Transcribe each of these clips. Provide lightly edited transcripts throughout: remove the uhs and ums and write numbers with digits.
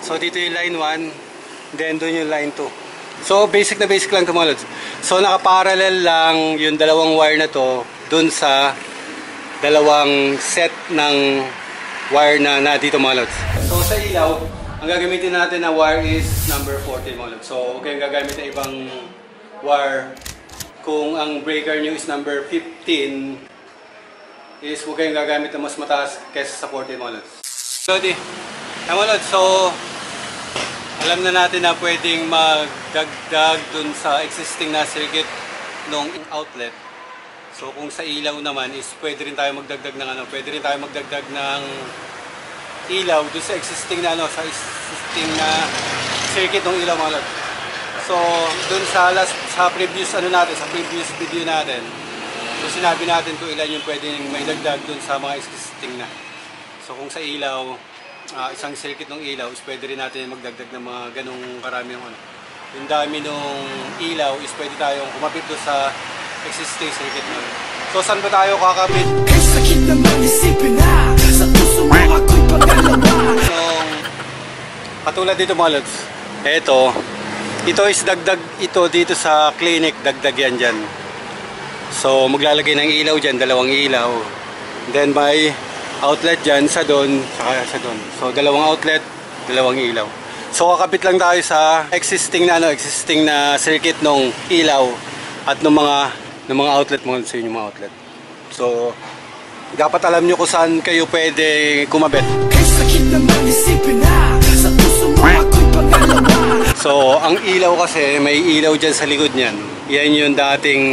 So dito yung line 1, then doon yung line 2. So basic na basic lang ito mga lods. So nakaparallel lang yung dalawang wire na to doon sa dalawang set ng wire na dito mga lods. So sa ilaw, ang gagamitin natin na wire is number 14 mga lods. So huwag kayong gagamit ng ibang wire. Kung ang breaker nyo is number 15, is huwag kayong gagamit na mas mataas kaysa sa 14 mga lods. So alam na natin na pwedeng magdagdag dun sa existing na circuit ng outlet. So kung sa ilaw naman is pwede rin tayo magdagdag ng pwede rin tayo magdagdag ng ilaw dun sa existing na existing na circuit ng ilaw mga lods. So dun sa previous sa previous video natin, so sinabi natin kung ilan yung pwedeng may dagdag dun sa mga existing na. So kung sa ilaw, isang circuit ng ilaw is pwede rin natin magdagdag ng mga ganong karami ng yung dami ng ilaw is pwede tayong kumapit doon sa existing circuit na. So saan ba tayo kakapit? So katulad dito mga lods, ito is dagdag dito sa clinic, dagdag yan dyan. So maglalagay ng ilaw dyan, dalawang ilaw, then may outlet dyan, sa doon, saka sa doon. So dalawang outlet, dalawang ilaw. So kakabit lang tayo sa existing na circuit ng ilaw at ng mga outlet mo sa inyong mga outlet. So dapat alam nyo kung saan kayo pwede kumabit. So ang ilaw kasi, may ilaw dyan sa likod niyan. Yan yung dating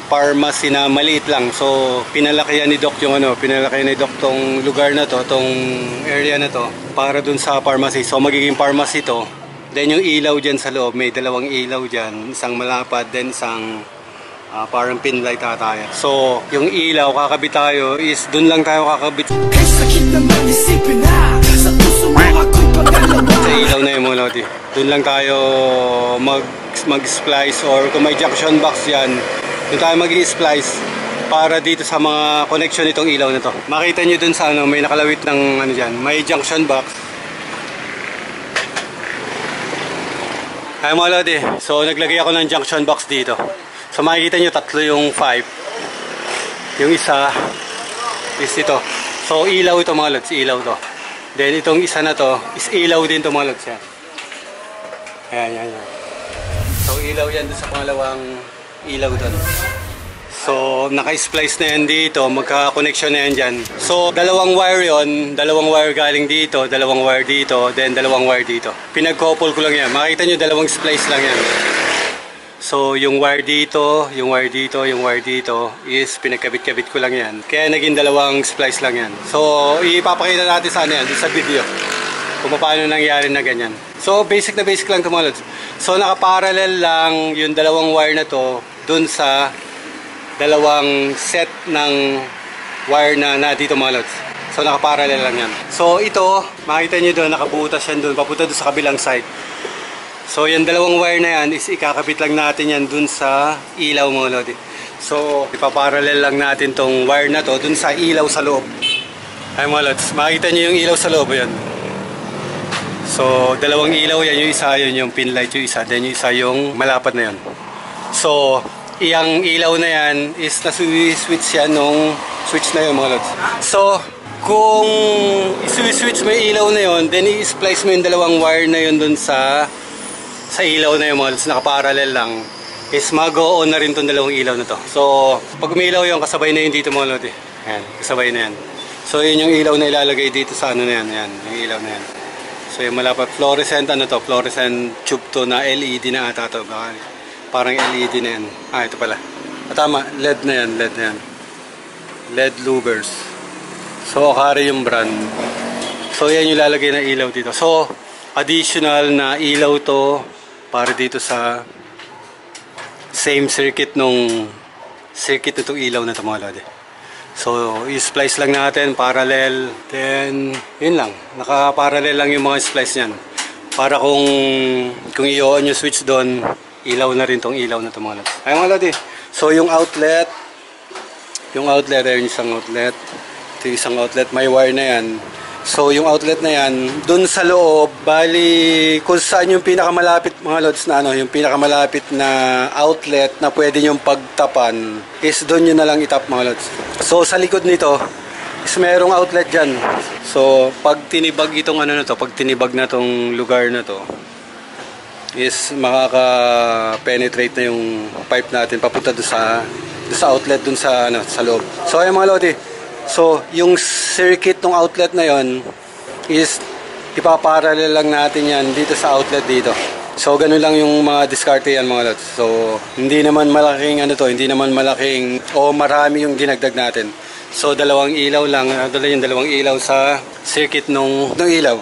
pharmacy na maliit lang. So pinalakihan ni Doc pinalakihan ni Doc tong lugar na to, tong area na to para dun sa pharmacy. So magiging pharmacy to. Then yung ilaw dyan sa loob, may dalawang ilaw dyan, isang malapad, then isang parang pin light ata yan. So yung ilaw kakabit tayo is dun lang tayo kakabit. Sa ilaw na yung mga lodi, dun lang tayo mag-splice, or kung may junction box yan, dun tayo mag-i-splice para dito sa mga connection nitong ilaw na to. Makita nyo dun sa may nakalawit ng dyan, may junction box. Ay mga lodi, so naglagay ako ng junction box dito. So makikita nyo tatlo yung 5. Yung isa is ito. So ilaw ito mga lods, ilaw to. Then itong isa na to is ilaw din to mga lods yan. Ayan. So ilaw yan doon sa pangalawang ilaw doon. So naka-splice na yan dito, magka-connection na yan dyan. So dalawang wire yon, dalawang wire galing dito, dalawang wire dito, then dalawang wire dito. Pinag-couple ko lang yan. Makita nyo dalawang splice lang yan. So yung wire dito, yung wire dito, yung wire dito is pinagkabit-kabit ko lang yan. Kaya naging dalawang splice lang yan. So ipapakita natin sa sa video kung paano nangyari na ganyan. So basic na basic lang ito mga lods. So nakaparallel lang yung dalawang wire na to dun sa dalawang set ng wire na dito mga lods. So nakaparallel lang yan. So ito, makita nyo doon, nakabutas yan doon, papunta doon sa kabilang side. So yung dalawang wire na yan is ikakabit lang natin yan dun sa ilaw mga lodi. So ipaparallel lang natin tong wire na to dun sa ilaw sa loob. Ay mga lods, makikita nyo yung ilaw sa loob yan. So dalawang ilaw yan, yung isa yun yung pin light, yung isa, then yung isa yung malapad na yan. So iyang ilaw na yan is nasi-switch yan nung switch na yun mga lods. So kung isi-switch mo yung ilaw na yun, then i-splice mo yung dalawang wire na yun dun sa ilaw na yung mga lods, nakaparallel lang, is mag-o-on na rin itong dalawang ilaw na to. So pag umilaw yung kasabay na yun dito mga lodi. Ayan, kasabay na yan. So yun yung ilaw na ilalagay dito sa na yan. Ayan, yung ilaw na yan. So yung malapad, fluorescent fluorescent tube to na LED na ata to. Parang LED na yan. Ito pala. Tama, LED na yan, LED na yan. LED louvers. So Akari yung brand. So yan yung lalagay na ilaw dito. So additional na ilaw to para dito sa same circuit nung circuit itong ilaw na ito mga lodi. So i-splice lang natin parallel, then yun lang, naka-parallel lang yung mga splice nyan para kung i-on yung switch doon, ilaw na rin tong ilaw na ito mga lodi. Ay mga lodi, so yung outlet ayun, isang outlet, ito yung isang outlet, may wire na yan. So yung outlet na yan, dun sa loob, bali kung saan yung pinakamalapit mga lods na ano, yung pinakamalapit na outlet na pwede yung pagtapan is dun yun na lang itap mga lods. So sa likod nito is merong outlet dyan. So pag tinibag itong ano na to, pag tinibag na tong lugar na to, is makaka-penetrate na yung pipe natin papunta doon sa outlet doon sa ano, sa loob. So ayun mga lodi. So yung circuit ng outlet na yon is ipaparallel lang natin yan dito sa outlet dito. So ganun lang yung mga diskarte yan mga lods. So hindi naman malaking ano to, hindi naman malaking o marami yung dinagdag natin. So dalawang ilaw lang, yung dalawang ilaw sa circuit ng ilaw.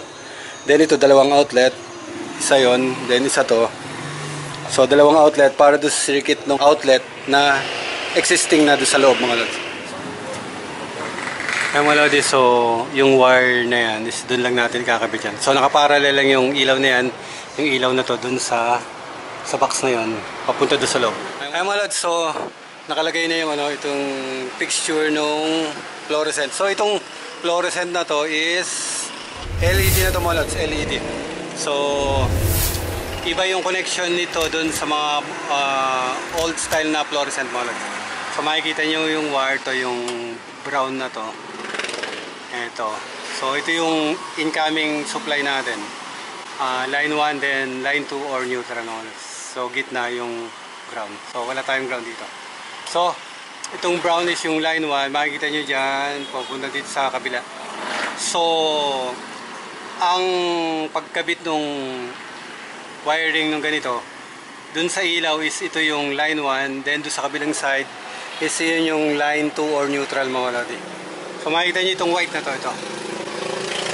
Then ito dalawang outlet. Isa yon, then isa to. So dalawang outlet para do sa circuit ng outlet na existing na do sa loob mga lods. Kaya mga lodi, so yung wire na yan is doon lang natin kakabit yan. So nakaparallel lang yung ilaw na yan, yung ilaw na to doon sa box na yon, papunta doon sa loob. Kaya mga lods, so nakalagay na yung ano, itong fixture nung fluorescent. So itong fluorescent na to is LED na to mga lods, LED. So, iba yung connection nito dun sa mga old style na fluorescent mga lods. So, makikita nyo yung wire to, yung brown na to. Ito. So, ito yung incoming supply natin. Line 1, then line 2 or neutral mga lods. So, gitna yung ground. So, wala tayong ground dito. So, itong brown is yung line 1. Makikita nyo dyan, pupunta dito sa kabila. So, ang pagkabit nung wiring nung ganito dun sa ilaw is ito yung line 1, then dun sa kabilang side is yun yung line 2 or neutral mga lodi. So makikita nyo itong white na to, ito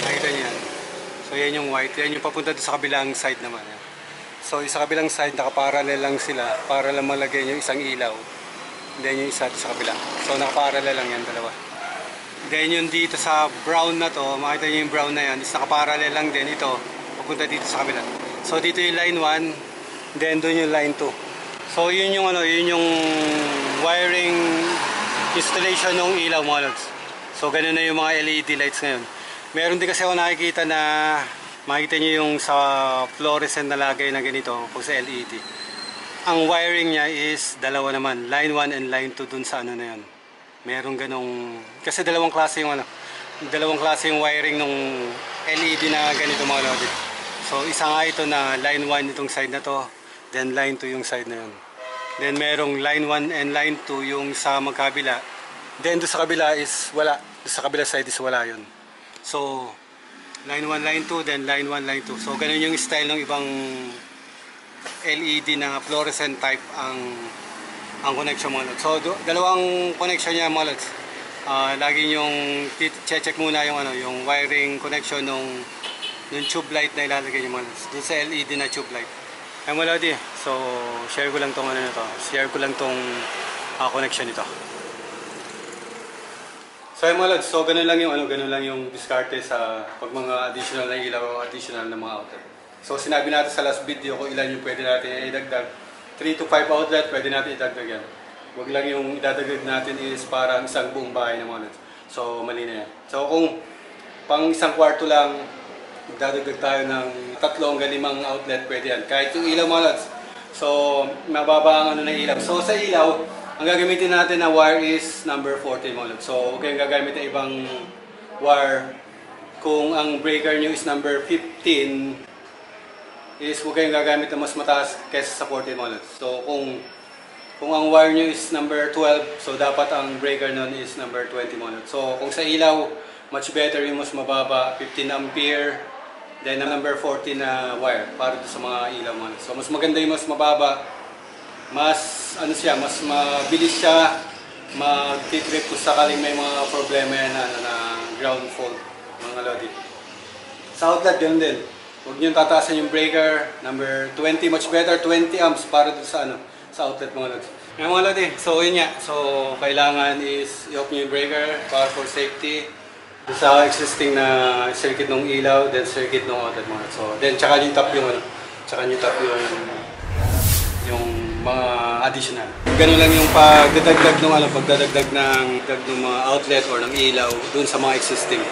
makikita nyo yan. So yan yung white, yan yung papunta dun sa kabilang side naman yan. So sa kabilang side nakaparallel lang sila para lang malagay yung isang ilaw, then yung isa sa kabila. So nakaparallel lang yan dalawa. Then yung dito sa brown na to, makita nyo yung brown na yan, is nakaparallel lang din ito, papunta dito sa kabila. So dito yung line 1, then doon yung line 2. So yun yung ano, yun yung wiring installation ng ilaw mga lods. So ganun na yung mga LED lights ngayon. Meron din kasi ako nakikita na, makita nyo yung sa fluorescent na lagay na ganito, kung sa LED. Ang wiring niya is dalawa naman, line 1 and line 2 dun sa ano na yun. Merong ganong, kasi dalawang klase yung ano, dalawang klase yung wiring ng LED na ganito mga lodi. So isa nga ito na line 1 itong side na to, then line 2 yung side na yun. Then merong line 1 and line 2 yung sa magkabila. Then doon sa kabila is wala, doon sa kabila side is wala yun. So line 1, line 2, then line 1, line 2. So ganun yung style ng ibang LED na fluorescent type ang connection mga lods. So dalawang connection niya mga lods. Lagi yung check muna yung ano, yung wiring connection nung tube light na ilalagay niyo mga lods. Doon sa LED na tube light. Ay mga lodi, so share ko lang tong ano nito. Share ko lang tong connection nito. So mga lods, so ganun lang yung ano, ganun lang yung diskarte sa pag mga additional na ilaw o additional na mga outlet. So sinabi natin sa last video kung ilan yung pwede natin idagdag. 3 to 5 outlet, pwede natin idagdag yan. Huwag lang yung idadagdag natin is parang isang buong bahay na mga lods. So, mali na yan. So, kung pang isang kwarto lang, idadagdag tayo ng 3 hanggang 5 outlet, pwede yan. Kahit yung ilaw mga lods. So, mababa ang ano na ilaw. So, sa ilaw, ang gagamitin natin na wire is number 14 mga lods. So, huwag kayong gagamit ng ibang wire. Kung ang breaker nyo is number 15, is huwag kayong gagamit na mas mataas kaysa sa 14 mga lods. So kung ang wire nyo is number 12, so dapat ang breaker nun is number 20 mga lods. So kung sa ilaw, much better yung mas mababa, 15 ampere, then number 14 na wire para sa mga ilaw mga lods. So mas maganda yung mas mababa, mas ano siya, mas mabilis siya mag-trip kung sakaling may mga problema yan na ground fault mga lodi. Sa outlet yun din. Huwag nyo tataasan yung breaker, number 20, much better, 20 amps para dito sa, ano, sa outlet mga lods. Ngayon mga lodi, so yun nga, so kailangan is i-off nyo yung breaker para for safety. Sa existing na circuit ng ilaw, then circuit ng outlet mga lods. So, then tsaka nyo tap yung, ano, tsaka nyo tap yung mga additional. Ganun lang yung pagdadagdag ng, ano, pagdadagdag ng mga outlet or ng ilaw dun sa mga existing.